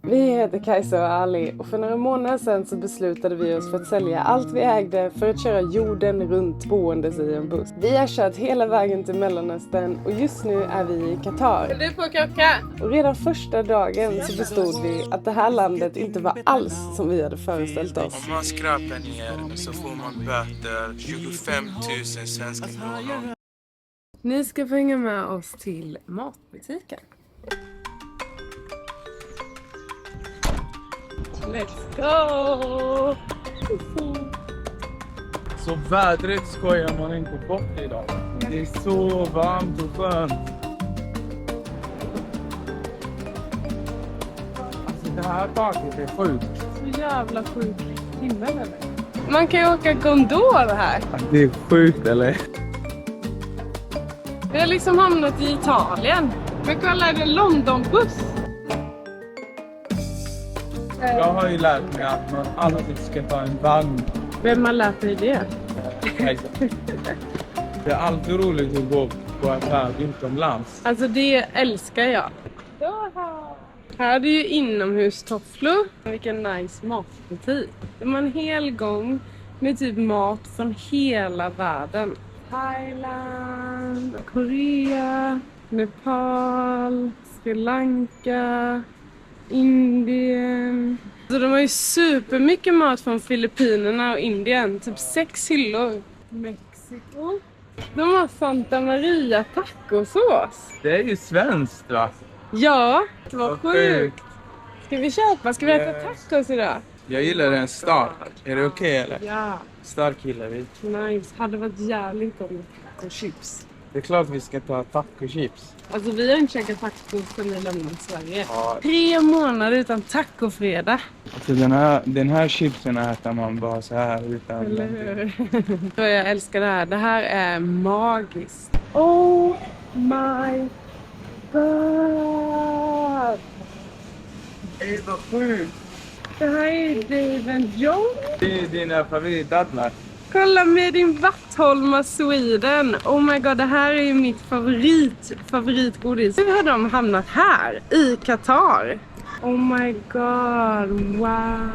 Vi heter Kajsa och Ali och för några månader sedan så beslutade vi oss för att sälja allt vi ägde för att köra jorden runt boendes i en buss. Vi har kört hela vägen till Mellanöstern och just nu är vi i Qatar. Vill du få krocka? Och redan första dagen så förstod vi att det här landet inte var alls som vi hade föreställt oss. Om man skrapar ner så får man böter 25 000 svenska kronor. Ni ska få hänga med oss till matbutiken. Let's go! Så vädret skojar man inte bort idag. Det är så varmt och skönt. Alltså det här taket är sjukt. Så jävla sjuk himmel eller? Man kan ju åka gondol här. Det är sjukt eller? Vi har liksom hamnat i Italien. Men kolla, det är Londonbuss. Jag har ju lärt mig att man alltid ska ta en vagn. Vem har lärt dig det? Det är alltid roligt att gå på affär utomlands. Alltså det älskar jag. Här är det ju inomhustofflor. Vilken nice matbutik. De har en hel gång med typ mat från hela världen. Thailand, Korea, Nepal, Sri Lanka, Indien. Så de har ju supermycket mat från Filippinerna och Indien. Typ 6 hyllor. Mexiko. De har Santa Maria tacosås. Det är ju svenskt va? Ja, det var Vad sjukt. Ska vi köpa? Ska vi äta tacos idag? Jag gillar den stark. Är det okej eller? Ja, Stark gillar vi. nice. Hade varit jävligt om tacochips. Det är klart vi ska ta tacochips. Alltså vi har inte käkat tacos sedan vi lämnade Sverige. Ja. 3 månader utan tacofredag. Alltså den här chipsen äter man bara så här utan... Eller hur? Jag älskar det här. Det här är magiskt. Oh my god! Det var sjukt. Det här är Dave & John. Det är dina favoritadlar. Kolla med din Vattholma Sweden. Oh my god, det här är ju mitt favoritgodis. Hur har de hamnat här i Qatar? Oh my god, wow.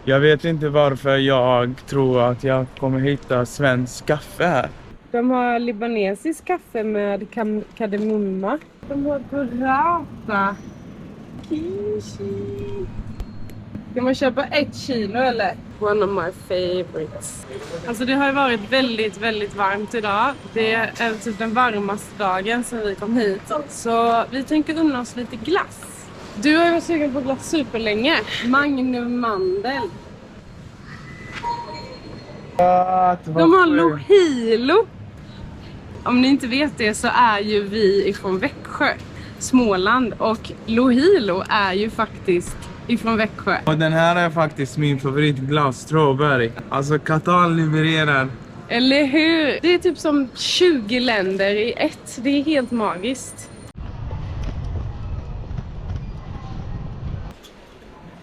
Jag vet inte varför jag tror att jag kommer hitta svensk kaffe här. De har libanesisk kaffe med kardemumma. De har burrata. Kishi. Ska man köpa 1 kilo eller? One of my favorites. Alltså det har ju varit väldigt, väldigt varmt idag. Det är typ den varmaste dagen sedan vi kom hit. Så vi tänker unna oss lite glass. Du har ju varit sugen på glass superlänge. Magnum mandel. De har Lohilo. Om ni inte vet det så är ju vi ifrån Växjö, Småland. Och Lohilo är ju faktiskt ifrån Växjö. Och den här är faktiskt min favoritglass, strawberry. Alltså Qatar levererar. Eller hur? Det är typ som 20 länder i ett. Det är helt magiskt.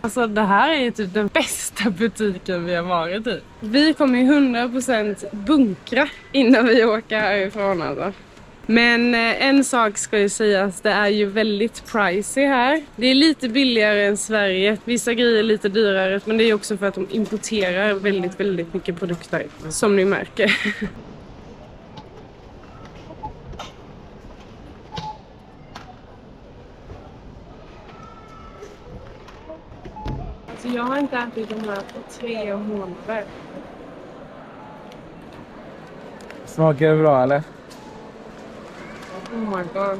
Alltså det här är typ den bästa butiken vi har varit i. Vi kommer ju 100% bunkra innan vi åker härifrån alltså. Men en sak ska ju sägas, det är ju väldigt pricey här. Det är lite billigare än Sverige. Vissa grejer är lite dyrare, men det är också för att de importerar väldigt, väldigt mycket produkter. Som ni märker. Alltså jag har inte ätit de här på 3 månader. Smakar det bra eller? Oh my god.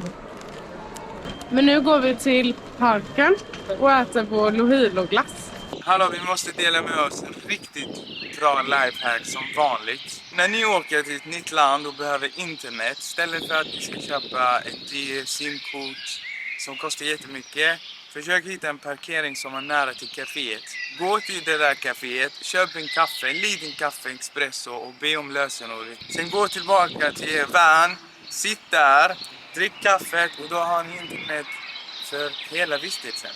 Men nu går vi till parken och äter på Lohilo-glass. Hallå, vi måste dela med oss en riktigt bra lifehack som vanligt. När ni åker till ett nytt land och behöver internet, istället för att ni ska köpa ett dyrt simkort som kostar jättemycket, försök hitta en parkering som är nära till kaféet. Gå till det där kaféet, köp en kaffe, en liten kaffe, espresso och be om lösenord. Sen gå tillbaka till er van, sitt där, drick kaffet och då har ni internet för hela vistelsen.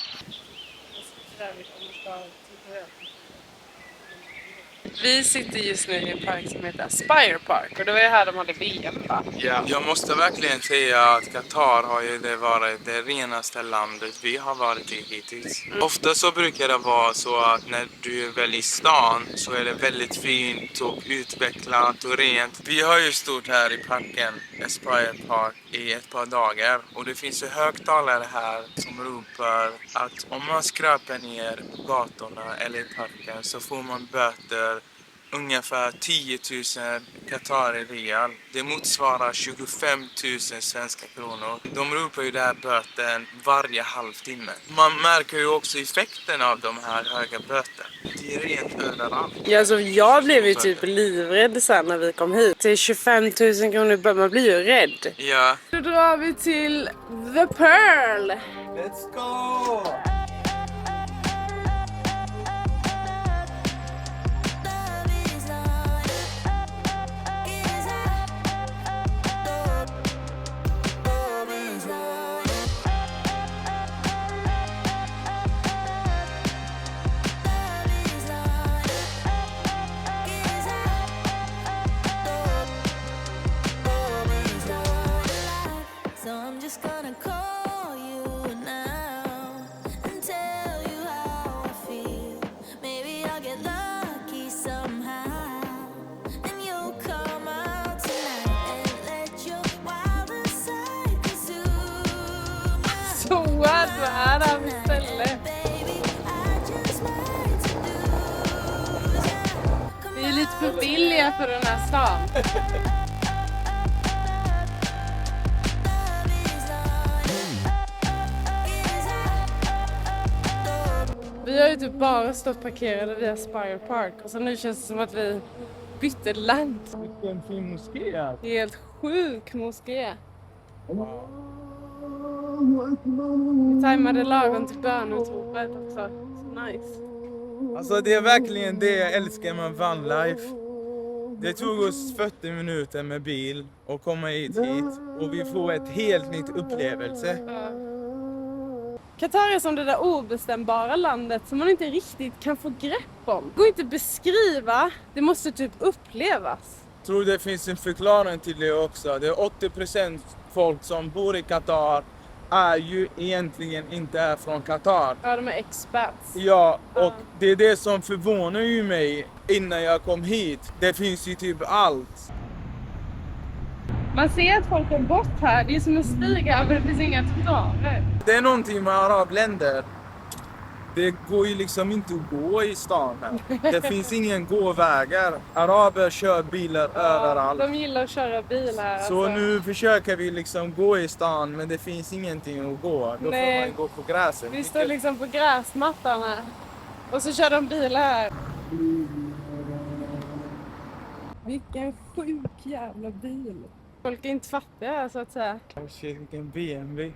Vi sitter just nu i en park som heter Aspire Park och det var ju här de hade VM, va? Ja, jag måste verkligen säga att Qatar har ju det varit det renaste landet vi har varit i hittills. Ofta så brukar det vara så att när du är väl i stan så är det väldigt fint och utvecklat och rent. Vi har ju stått här i parken, Aspire Park, i ett par dagar och det finns ju högtalare här som ropar att om man skräpar ner gatorna eller i parken så får man böter ungefär 10 000 Qatari real. Det motsvarar 25 000 svenska kronor. De ropar ju där böten varje halvtimme. Man märker ju också effekten av de här höga böterna. Det är rent överallt. Ja, alltså jag blev ju typ livrädd sen när vi kom hit. Till 25 000 kronor, man blir ju rädd. Ja. Då drar vi till The Pearl. Let's go! Så vad är det här istället? Vi är lite för billiga för den här stan. Vi har ju typ bara stått parkerade vid Aspire Park och så nu känns det som att vi bytte land. Vilken fin moské! Helt sjuk moské. Vi tajmade lagom till bönutropet också. Så nice. Alltså det är verkligen det jag älskar med vanlife. Det tog oss 40 minuter med bil och komma hit och vi får ett helt nytt upplevelse. Qatar är som det där obestämbara landet som man inte riktigt kan få grepp om. Det går inte att beskriva, det måste typ upplevas. Jag tror det finns en förklaring till det också. Det är 80% folk som bor i Qatar är ju egentligen inte är från Qatar. Ja, de är expats. Ja, och det är det som förvånar ju mig innan jag kom hit. Det finns ju typ allt. Man ser att folk har gått här, det är som en stiga men det finns inga trottoarer. Det är någonting med arabländer. Det går ju liksom inte att gå i stan här. Det finns ingen gåvägar. Araber kör bilar överallt. De gillar att köra bil här. Så alltså. nu försöker vi liksom gå i stan men det finns ingenting att gå. Då Nej. får man gå på gräset. Vi står liksom på gräsmattan här. Och så kör de bil här. Vilken sjuk jävla bil. Folk är inte fattiga här, så att säga. Oh shit, vilken BMW.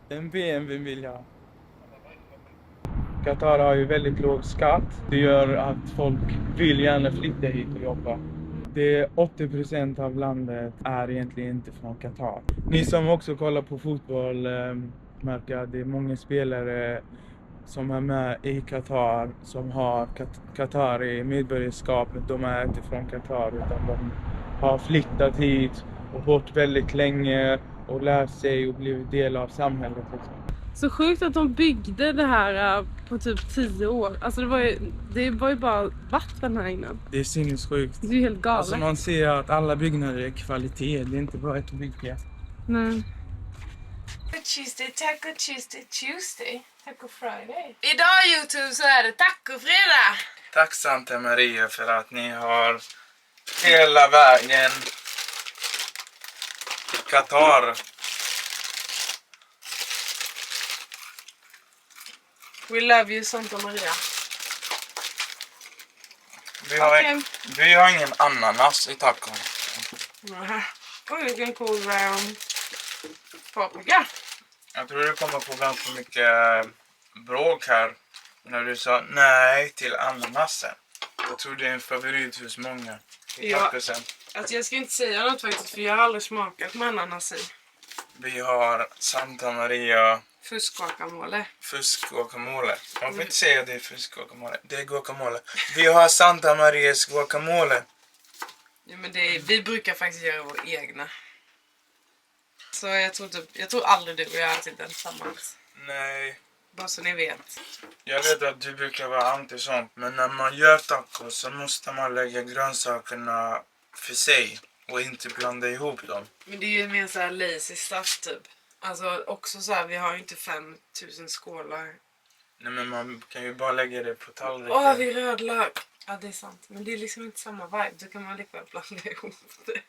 Den BMW vill jag. Qatar har ju väldigt låg skatt. Det gör att folk vill gärna flytta hit och jobba. Det är 80% av landet är egentligen inte från Qatar. Ni som också kollar på fotboll märker att det är många spelare som är med i Qatar som har Qatari medborgarskap. De är inte från Qatar utan de har flyttat hit och bott väldigt länge och lärt sig och blivit del av samhället. Så sjukt att de byggde det här på typ 10 år. Alltså det var ju bara vatten här innan. Det är sinnessjukt. Det är ju helt galet. Alltså man ser att alla byggnader är kvalitet. Det är inte bara ett bygge. Nej. Taco Friday. Idag YouTube så är det tacofredag. Tack Santa Maria för att ni har hela vägen till Qatar. We love you, Santa Maria. Vi har ingen ananas i tacon. Oj, vilken cool paprika. Jag tror du kommer få ganska mycket bråk här när du sa nej till ananasen. Jag tror det är en favorit hos många. Ja, alltså jag ska inte säga något faktiskt för jag har aldrig smakat med ananas i. Vi har Santa Maria Fusk-guacamole. Fusk-guacamole. Man får inte säga att det är fusk-guacamole. Det är guacamole. Vi har Santa Marias guacamole. Ja, men vi brukar faktiskt göra vår egna. Så jag tror aldrig du och jag ätit den tillsammans. Nej. Bara så ni vet. Jag vet att du brukar vara anti sånt. Men när man gör tacos så måste man lägga grönsakerna för sig. Och inte blanda ihop dem. Men det är ju mer så här lazy stuff typ. Alltså också så här, vi har ju inte 5000 skålar. Nej, men man kan ju bara lägga det på tallriken. Åh, vi rödlök. Ja, det är sant. Men det är liksom inte samma vibe. Då kan man lika väl blanda ihop det.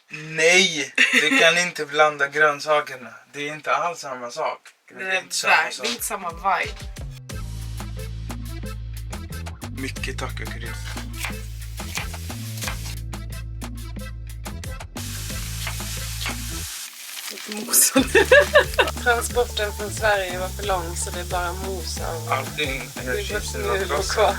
Nej! Du kan inte blanda grönsakerna. Det är inte alls samma sak. Det är inte samma vibe. Mycket tacokryss. Transporten från Sverige var för lång så det är bara mosa och Allting är chipsen och var kvar.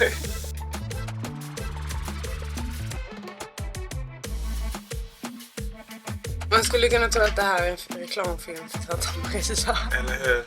Man skulle kunna tro att det här är en reklamfilm för Santa Maria. Eller hur?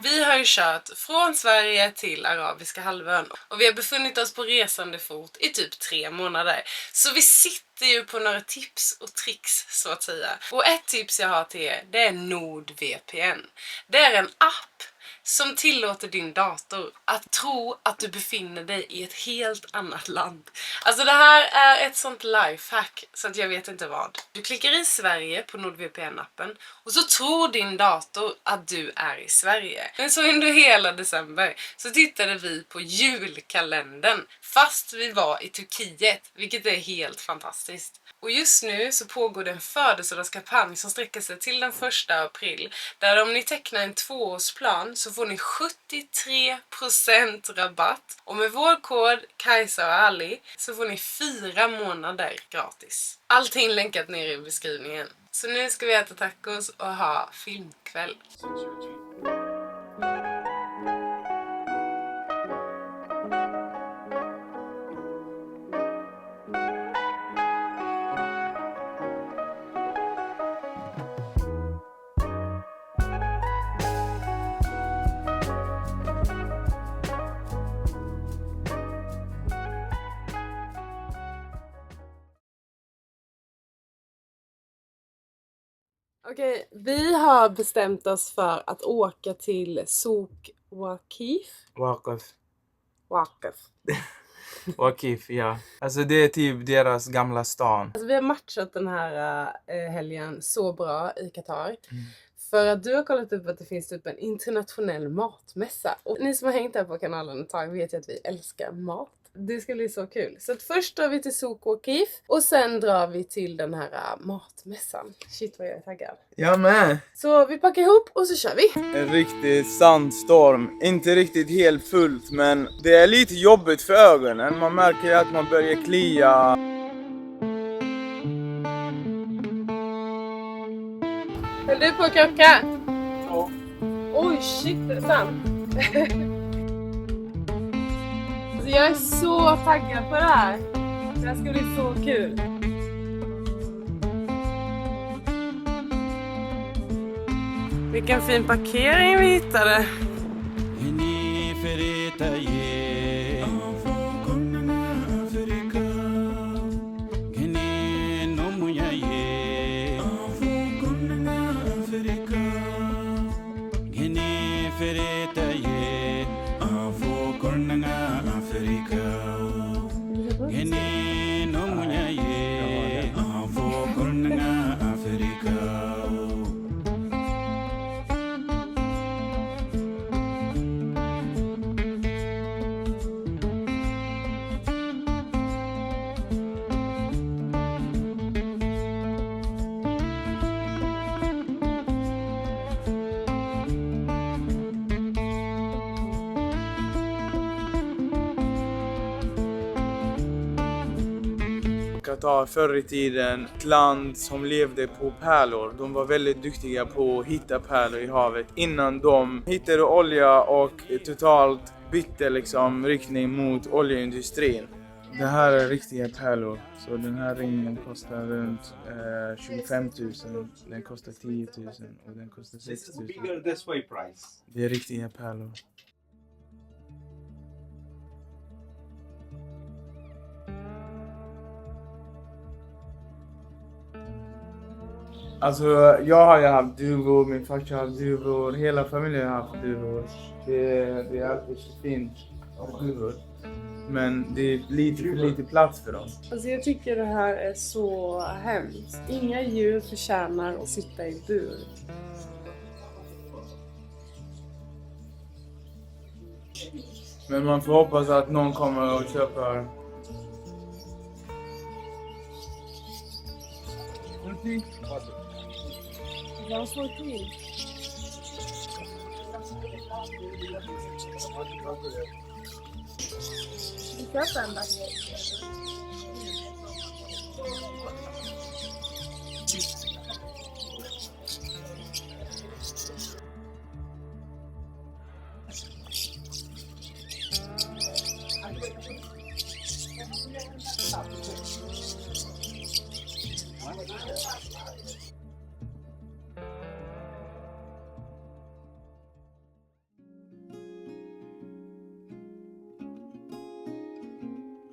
Vi har ju kört från Sverige till Arabiska halvön och vi har befunnit oss på resande fot i typ 3 månader. Så vi sitter ju på några tips och tricks så att säga. Och ett tips jag har till er, det är NordVPN. Det är en app som tillåter din dator att tro att du befinner dig i ett helt annat land. Alltså det här är ett sånt lifehack så att jag vet inte vad. Du klickar i Sverige på NordVPN-appen och så tror din dator att du är i Sverige. Men så under hela december så tittade vi på julkalendern fast vi var i Turkiet, vilket är helt fantastiskt. Och just nu så pågår det en födelsedagskampanj som sträcker sig till den 1 april. Där om ni tecknar en 2-årsplan så får ni 73% rabatt. Och med vår kod Kajsa och Ali så får ni 4 månader gratis. Allting länkat ner i beskrivningen. Så nu ska vi äta tacos och ha filmkväll. Okej, vi har bestämt oss för att åka till Souk Waqif. Waqif, ja. Alltså det är typ deras gamla stan. Alltså, vi har matchat den här helgen så bra i Qatar. För att du har kollat upp att det finns typ en internationell matmässa. Och ni som har hängt här på kanalen ett tag vet ju att vi älskar mat. Det ska bli så kul. Så att först drar vi till Souk Waqif och sen drar vi till den här matmässan. Shit vad jag är taggad. Jag med. Så vi packar ihop och så kör vi. En riktig sandstorm. Inte riktigt helt fullt men det är lite jobbigt för ögonen. Man märker att man börjar klia. Höll du på att krocka? Ja. Oj shit, det är sant. Alltså, jag är så taggad på det här. Det här ska bli så kul. Vilken fin parkering vi hittade. Qatar förr i tiden ett land som levde på pärlor. De var väldigt duktiga på att hitta pärlor i havet innan de hittade olja och totalt bytte liksom riktning mot oljeindustrin. Det här är riktiga pärlor. Så den här ringen kostar runt 25 000. Den kostar 10 000 och den kostar 6 000. Det är riktiga pärlor. Alltså jag har ju haft duvor, min farsa har haft duvor, hela familjen har haft duvor. Det är alltid så fint av duvor. Men det är lite för lite plats för dem. Alltså jag tycker det här är så hemskt. Inga djur förtjänar att sitta i bur. Men man får hoppas att någon kommer och köper. Jag slår till. Vi köper en där.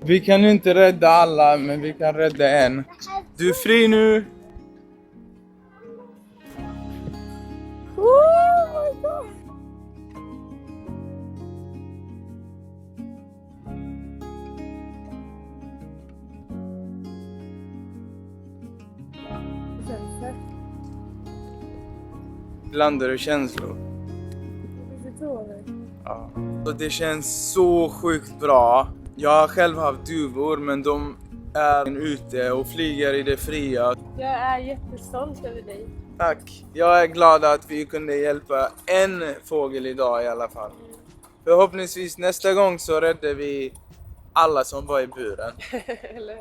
Vi kan inte rädda alla, men vi kan rädda en. Du är fri nu! Oh my god! Blandar du känslor? Ja. Och det känns så sjukt bra. Jag har själv haft duvor, men de är ute och flyger i det fria. Jag är jättestolt över dig. Tack. Jag är glad att vi kunde hjälpa en fågel idag i alla fall. Förhoppningsvis nästa gång så räddar vi alla som var i buren. Eller?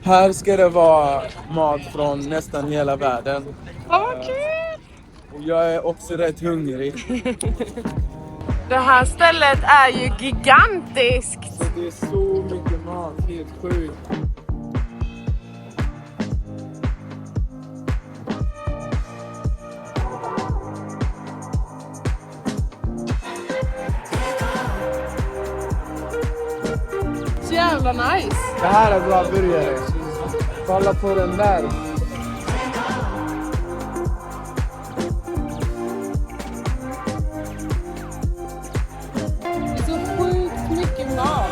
Här ska det vara mat från nästan hela världen. Vad kul! Och jag är också rätt hungrig. Det här stället är ju gigantiskt! Det är så mycket mat, helt sjukt. Så jävla nice! Det här är bra burgare. Kolla på den där. Det är så sjukt mycket mat.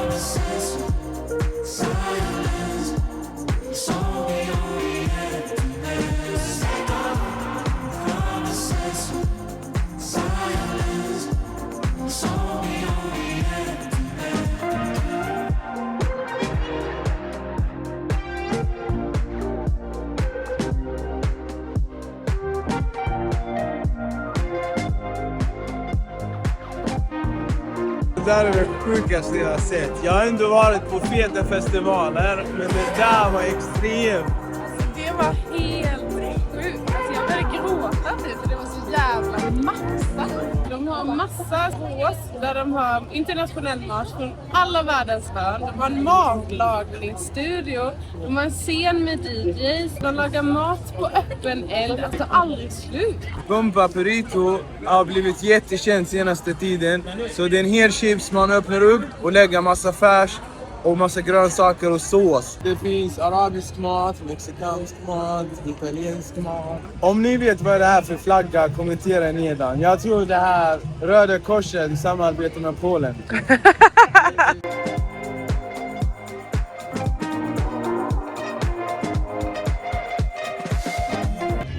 Det där är det sjukaste jag har sett. Jag har ändå varit på feta festivaler, men det där var extremt. Alltså, det var helt sjukt. Alltså, jag började gråta typ, för det var så jävla massa. De har massa sås där de har internationell mat från alla världens hörn. De har en matlagningsstudio. De har en scen med DJs. De lagar mat på öppen eld. Det tar aldrig slut. Bomba Burrito har blivit jättekänd senaste tiden. Så det är en hel chips man öppnar upp och lägger massa färs. Och massa grönsaker och sås. Det finns arabisk mat, mexikansk mat, italiensk mat. Om ni vet vad det är för flagga, kommentera nedan. Jag tror det här Röda Korset i samarbete med Polen.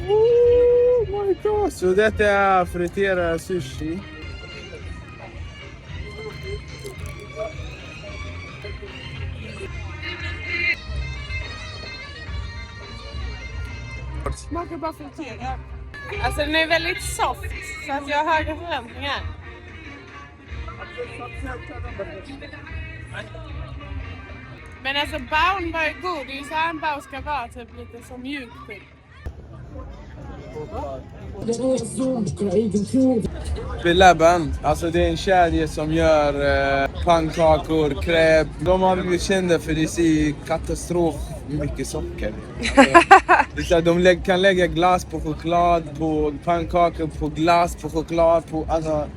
Oh my god! Så detta är friterad sushi. Smakar bara friterad. Alltså den är väldigt soft så att jag har höga förväntningar. Men alltså baun var ju god. Det är ju så här en bao ska vara, typ lite som mjuk typ. Belaban, alltså det är en kedja som gör pannkakor, crepe. De har blivit kända för det är katastrof mycket socker. Alltså, de kan lägga glass på choklad, på pannkakor, på glass, på choklad, på alltså.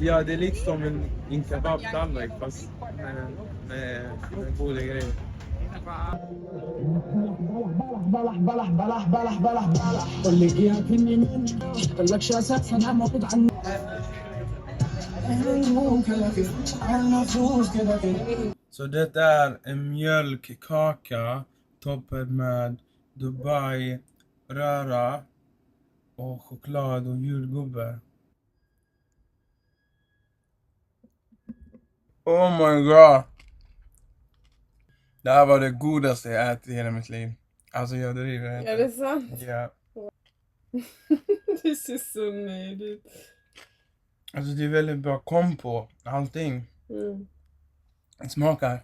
Ja, det är liksom en kebabtallrik fast med goda grejer. Så det är en mjölkkaka toppad med Dubai, röra och choklad och jordgubbar. Oh my god! Det här var det godaste jag ätit i hela mitt liv. Alltså jag driver inte. Är det sant? Ja. Du ser så nöjd ut. Alltså det är väldigt bra kom på allting. Smakar.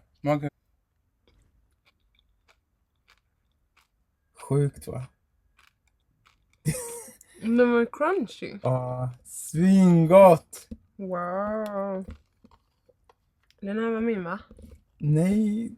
Sjukt va? Den var crunchy. Ja, svingott! Wow. Den här var min va? Nej.